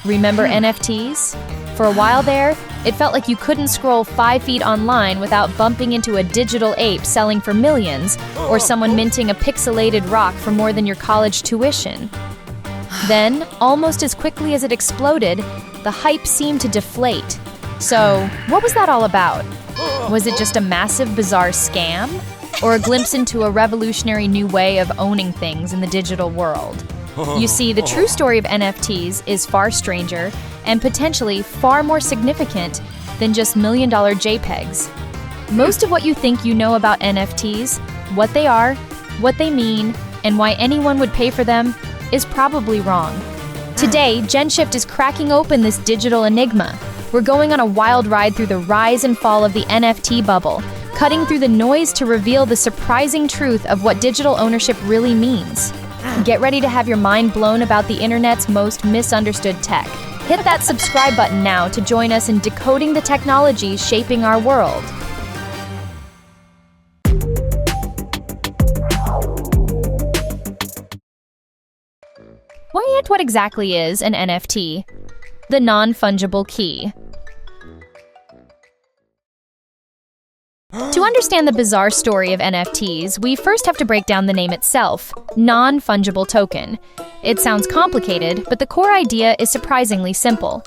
Remember NFTs? For a while there, it felt like you couldn't scroll 5 feet online without bumping into a digital ape selling for millions, or someone minting a pixelated rock for more than your college tuition. Then, almost as quickly as it exploded, the hype seemed to deflate. So, what was that all about? Was it just a massive, bizarre scam? Or a glimpse into a revolutionary new way of owning things in the digital world? You see, the true story of NFTs is far stranger and potentially far more significant than just million-dollar JPEGs. Most of what you think you know about NFTs, what they are, what they mean, and why anyone would pay for them, is probably wrong. Today, GenShift is cracking open this digital enigma. We're going on a wild ride through the rise and fall of the NFT bubble, cutting through the noise to reveal the surprising truth of what digital ownership really means. Get ready to have your mind blown about the internet's most misunderstood tech. Hit that subscribe button now to join us in decoding the technologies shaping our world. What exactly is an NFT? The non-fungible key. To understand the bizarre story of NFTs, we first have to break down the name itself, non-fungible token. It sounds complicated, but the core idea is surprisingly simple.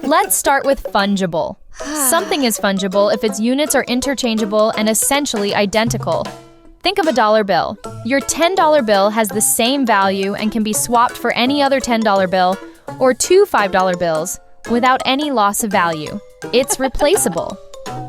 Let's start with fungible. Something is fungible if its units are interchangeable and essentially identical. Think of a dollar bill. Your $10 bill has the same value and can be swapped for any other $10 bill or 2 $5 bills without any loss of value. It's replaceable.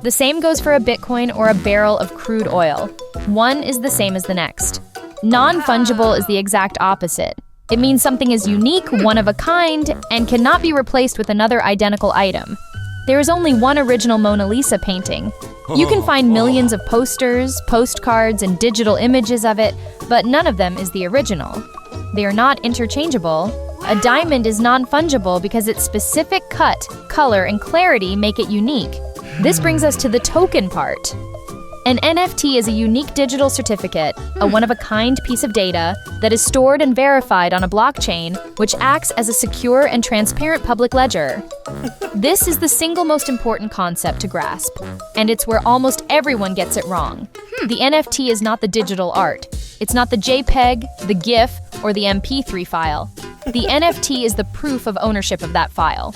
The same goes for a Bitcoin or a barrel of crude oil. One is the same as the next. Non-fungible is the exact opposite. It means something is unique, one of a kind, and cannot be replaced with another identical item. There is only one original Mona Lisa painting. You can find millions of posters, postcards, and digital images of it, but none of them is the original. They are not interchangeable. A diamond is non-fungible because its specific cut, color, and clarity make it unique. This brings us to the token part. An NFT is a unique digital certificate, a one-of-a-kind piece of data that is stored and verified on a blockchain, which acts as a secure and transparent public ledger. This is the single most important concept to grasp, and it's where almost everyone gets it wrong. The NFT is not the digital art. It's not the JPEG, the GIF, or the MP3 file. The NFT is the proof of ownership of that file.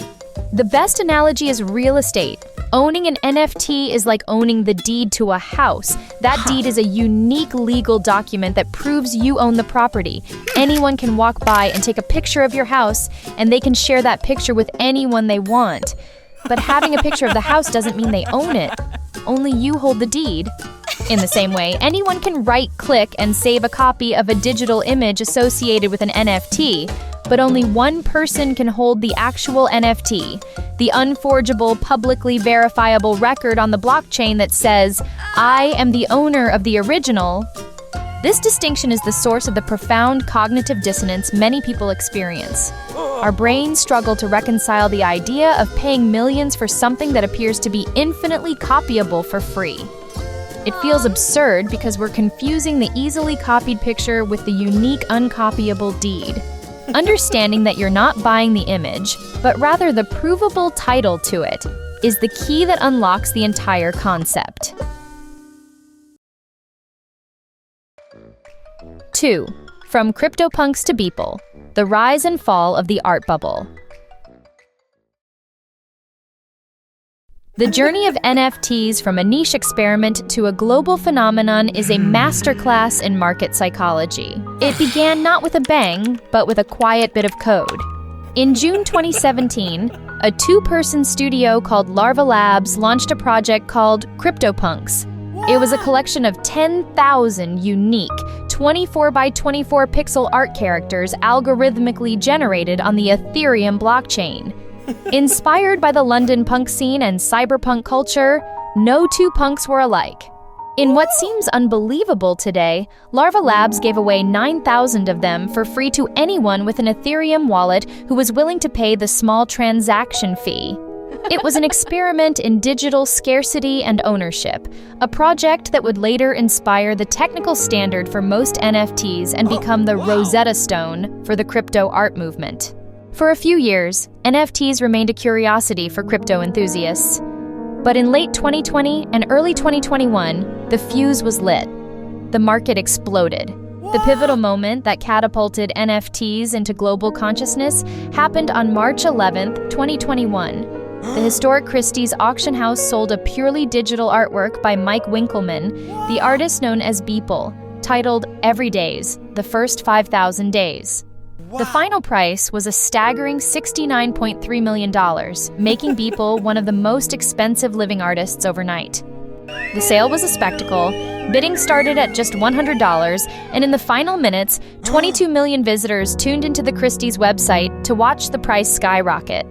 The best analogy is real estate. Owning an NFT is like owning the deed to a house. That deed is a unique legal document that proves you own the property. Anyone can walk by and take a picture of your house, and they can share that picture with anyone they want. But having a picture of the house doesn't mean they own it. Only you hold the deed. In the same way, anyone can right-click and save a copy of a digital image associated with an NFT, but only one person can hold the actual NFT, the unforgeable, publicly verifiable record on the blockchain that says, "I am the owner of the original." This distinction is the source of the profound cognitive dissonance many people experience. Our brains struggle to reconcile the idea of paying millions for something that appears to be infinitely copyable for free. It feels absurd because we're confusing the easily copied picture with the unique, uncopyable deed. Understanding that you're not buying the image, but rather the provable title to it, is the key that unlocks the entire concept. 2. From CryptoPunks to Beeple, the rise and fall of the art bubble. The journey of NFTs from a niche experiment to a global phenomenon is a masterclass in market psychology. It began not with a bang, but with a quiet bit of code. In June 2017, a 2-person studio called Larva Labs launched a project called CryptoPunks. It was a collection of 10,000 unique 24 by 24 pixel art characters algorithmically generated on the Ethereum blockchain. Inspired by the London punk scene and cyberpunk culture, no two punks were alike. In what seems unbelievable today, Larva Labs gave away 9,000 of them for free to anyone with an Ethereum wallet who was willing to pay the small transaction fee. It was an experiment in digital scarcity and ownership, a project that would later inspire the technical standard for most NFTs and become the Rosetta Stone for the crypto art movement. For a few years, NFTs remained a curiosity for crypto enthusiasts. But in late 2020 and early 2021, the fuse was lit. The market exploded. The pivotal moment that catapulted NFTs into global consciousness happened on March 11, 2021. The historic Christie's auction house sold a purely digital artwork by Mike Winkelmann, the artist known as Beeple, titled Every Days, The First 5,000 Days. The final price was a staggering $69.3 million, making Beeple one of the most expensive living artists overnight. The sale was a spectacle. Bidding started at just $100, and in the final minutes, 22 million visitors tuned into the Christie's website to watch the price skyrocket.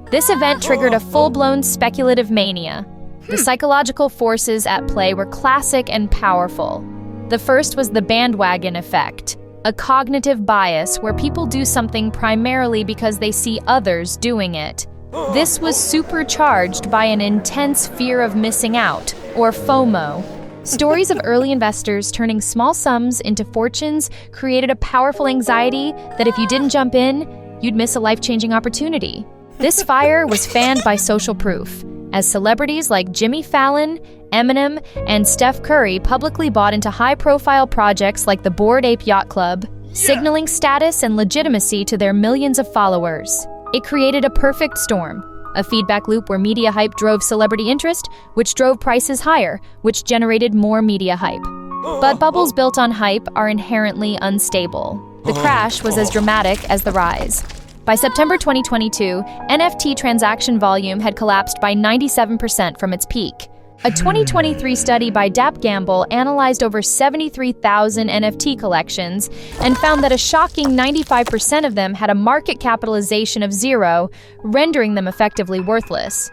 This event triggered a full-blown speculative mania. The psychological forces at play were classic and powerful. The first was the bandwagon effect, a cognitive bias where people do something primarily because they see others doing it. This was supercharged by an intense fear of missing out, or FOMO. Stories of early investors turning small sums into fortunes created a powerful anxiety that if you didn't jump in, you'd miss a life-changing opportunity. This fire was fanned by social proof, as celebrities like Jimmy Fallon, Eminem, and Steph Curry publicly bought into high-profile projects like the Bored Ape Yacht Club, signaling status and legitimacy to their millions of followers. It created a perfect storm, a feedback loop where media hype drove celebrity interest, which drove prices higher, which generated more media hype. But bubbles built on hype are inherently unstable. The crash was as dramatic as the rise. By September 2022, NFT transaction volume had collapsed by 97% from its peak. A 2023 study by Dap Gamble analyzed over 73,000 NFT collections and found that a shocking 95% of them had a market capitalization of zero, rendering them effectively worthless.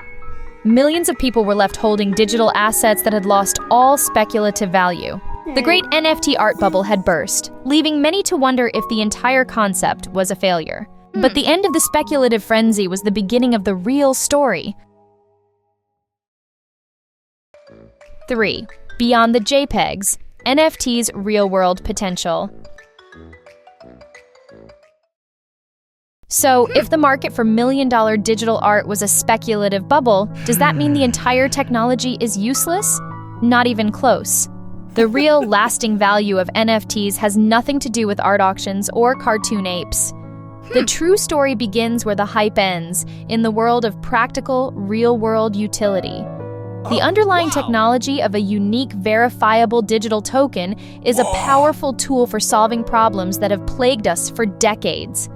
Millions of people were left holding digital assets that had lost all speculative value. The great NFT art bubble had burst, leaving many to wonder if the entire concept was a failure. But the end of the speculative frenzy was the beginning of the real story. 3. Beyond the JPEGs, NFTs' real-world potential. So, if the market for million-dollar digital art was a speculative bubble, does that mean the entire technology is useless? Not even close. The real, lasting value of NFTs has nothing to do with art auctions or cartoon apes. The true story begins where the hype ends, in the world of practical, real-world utility. The underlying technology of a unique, verifiable digital token is a powerful tool for solving problems that have plagued us for decades.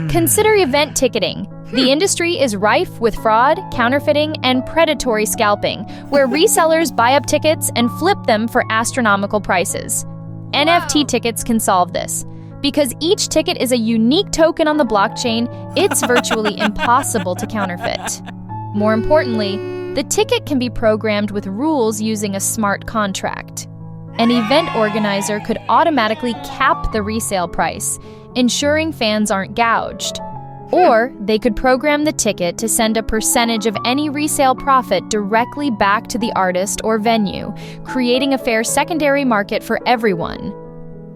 Consider event ticketing. The industry is rife with fraud, counterfeiting, and predatory scalping, where resellers buy up tickets and flip them for astronomical prices. NFT tickets can solve this. Because each ticket is a unique token on the blockchain, it's virtually impossible to counterfeit. More importantly, the ticket can be programmed with rules using a smart contract. An event organizer could automatically cap the resale price, ensuring fans aren't gouged. Or they could program the ticket to send a percentage of any resale profit directly back to the artist or venue, creating a fair secondary market for everyone.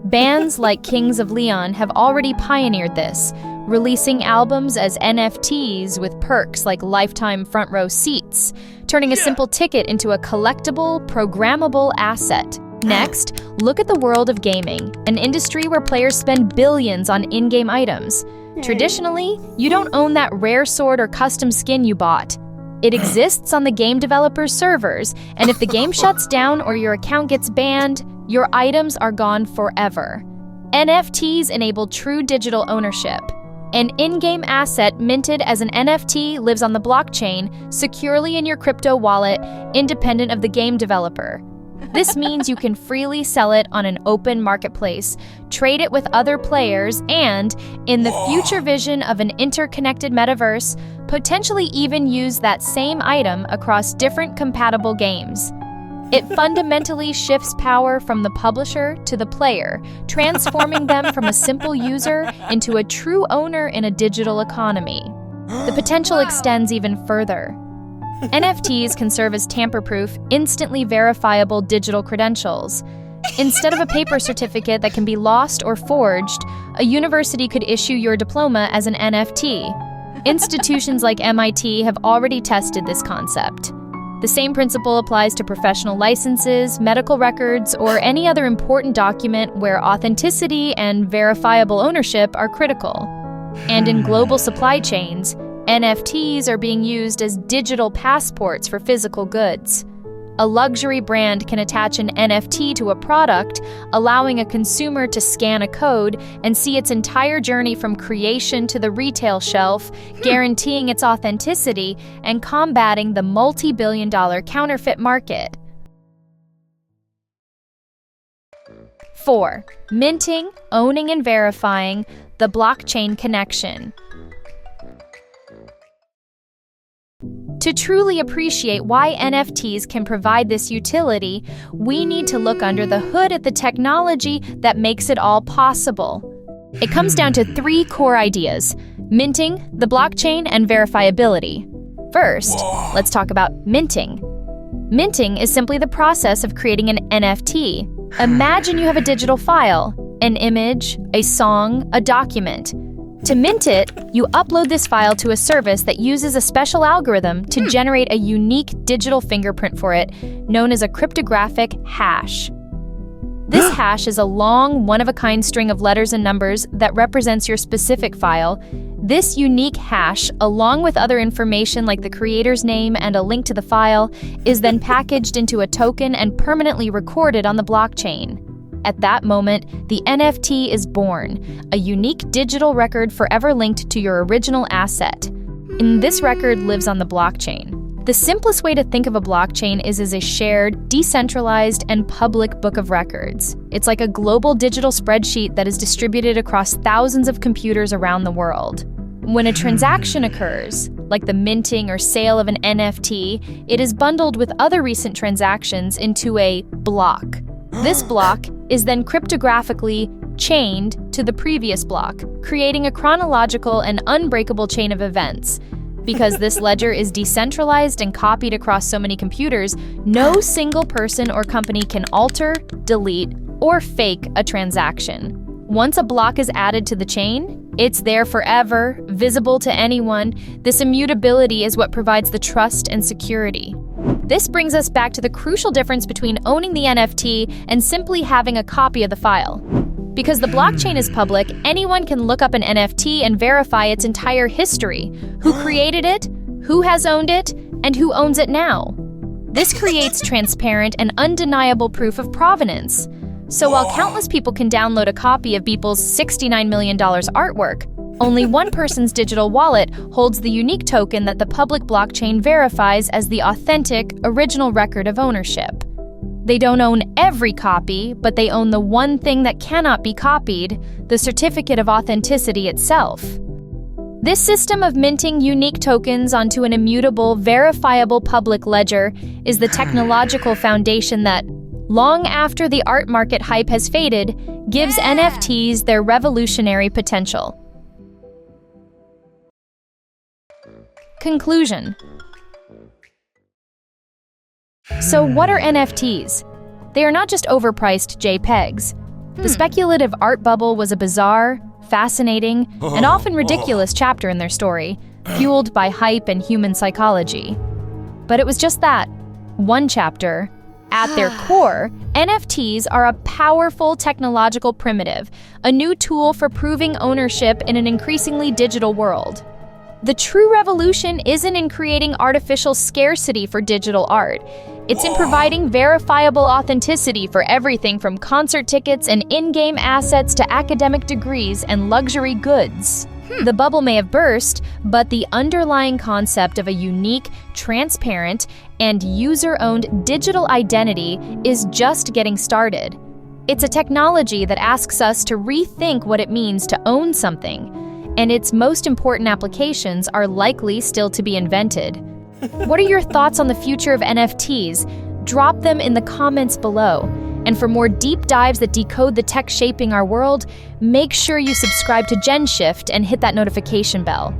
Bands like Kings of Leon have already pioneered this, releasing albums as NFTs with perks like lifetime front row seats, turning a simple ticket into a collectible, programmable asset. Next, look at the world of gaming, an industry where players spend billions on in-game items. Traditionally, you don't own that rare sword or custom skin you bought. It exists on the game developer's servers, and if the game shuts down or your account gets banned, your items are gone forever. NFTs enable true digital ownership. An in-game asset minted as an NFT lives on the blockchain, securely in your crypto wallet, independent of the game developer. This means you can freely sell it on an open marketplace, trade it with other players, and, in the future vision of an interconnected metaverse, potentially even use that same item across different compatible games. It fundamentally shifts power from the publisher to the player, transforming them from a simple user into a true owner in a digital economy. The potential extends even further. NFTs can serve as tamper-proof, instantly verifiable digital credentials. Instead of a paper certificate that can be lost or forged, a university could issue your diploma as an NFT. Institutions like MIT have already tested this concept. The same principle applies to professional licenses, medical records, or any other important document where authenticity and verifiable ownership are critical. And in global supply chains, NFTs are being used as digital passports for physical goods. A luxury brand can attach an NFT to a product, allowing a consumer to scan a code and see its entire journey from creation to the retail shelf, guaranteeing its authenticity and combating the multi-billion-dollar counterfeit market. 4. Minting, owning, and verifying the blockchain connection. To truly appreciate why NFTs can provide this utility, we need to look under the hood at the technology that makes it all possible. It comes down to 3 core ideas: minting, the blockchain, and verifiability. First, let's talk about minting. Minting is simply the process of creating an NFT. Imagine you have a digital file, an image, a song, a document. To mint it, you upload this file to a service that uses a special algorithm to generate a unique digital fingerprint for it, known as a cryptographic hash. This hash is a long, one-of-a-kind string of letters and numbers that represents your specific file. This unique hash, along with other information like the creator's name and a link to the file, is then packaged into a token and permanently recorded on the blockchain. At that moment, the NFT is born, a unique digital record forever linked to your original asset. And this record lives on the blockchain. The simplest way to think of a blockchain is as a shared, decentralized, and public book of records. It's like a global digital spreadsheet that is distributed across thousands of computers around the world. When a transaction occurs, like the minting or sale of an NFT, it is bundled with other recent transactions into a block. This block is then cryptographically chained to the previous block, creating a chronological and unbreakable chain of events. Because this ledger is decentralized and copied across so many computers, no single person or company can alter, delete, or fake a transaction. Once a block is added to the chain, it's there forever, visible to anyone. This immutability is what provides the trust and security. This brings us back to the crucial difference between owning the NFT and simply having a copy of the file. Because the blockchain is public, anyone can look up an NFT and verify its entire history: who created it, who has owned it, and who owns it now. This creates transparent and undeniable proof of provenance. So while countless people can download a copy of Beeple's $69 million artwork, only one person's digital wallet holds the unique token that the public blockchain verifies as the authentic, original record of ownership. They don't own every copy, but they own the one thing that cannot be copied: the certificate of authenticity itself. This system of minting unique tokens onto an immutable, verifiable public ledger is the technological foundation that, long after the art market hype has faded, gives NFTs their revolutionary potential. Conclusion. So what are NFTs? They are not just overpriced JPEGs. The speculative art bubble was a bizarre, fascinating, and often ridiculous chapter in their story, fueled by hype and human psychology. But it was just that, one chapter. At their core, NFTs are a powerful technological primitive, a new tool for proving ownership in an increasingly digital world. The true revolution isn't in creating artificial scarcity for digital art. It's in providing verifiable authenticity for everything from concert tickets and in-game assets to academic degrees and luxury goods. The bubble may have burst, but the underlying concept of a unique, transparent, and user-owned digital identity is just getting started. It's a technology that asks us to rethink what it means to own something, and its most important applications are likely still to be invented. What are your thoughts on the future of NFTs? Drop them in the comments below. And for more deep dives that decode the tech shaping our world, make sure you subscribe to GenShift and hit that notification bell.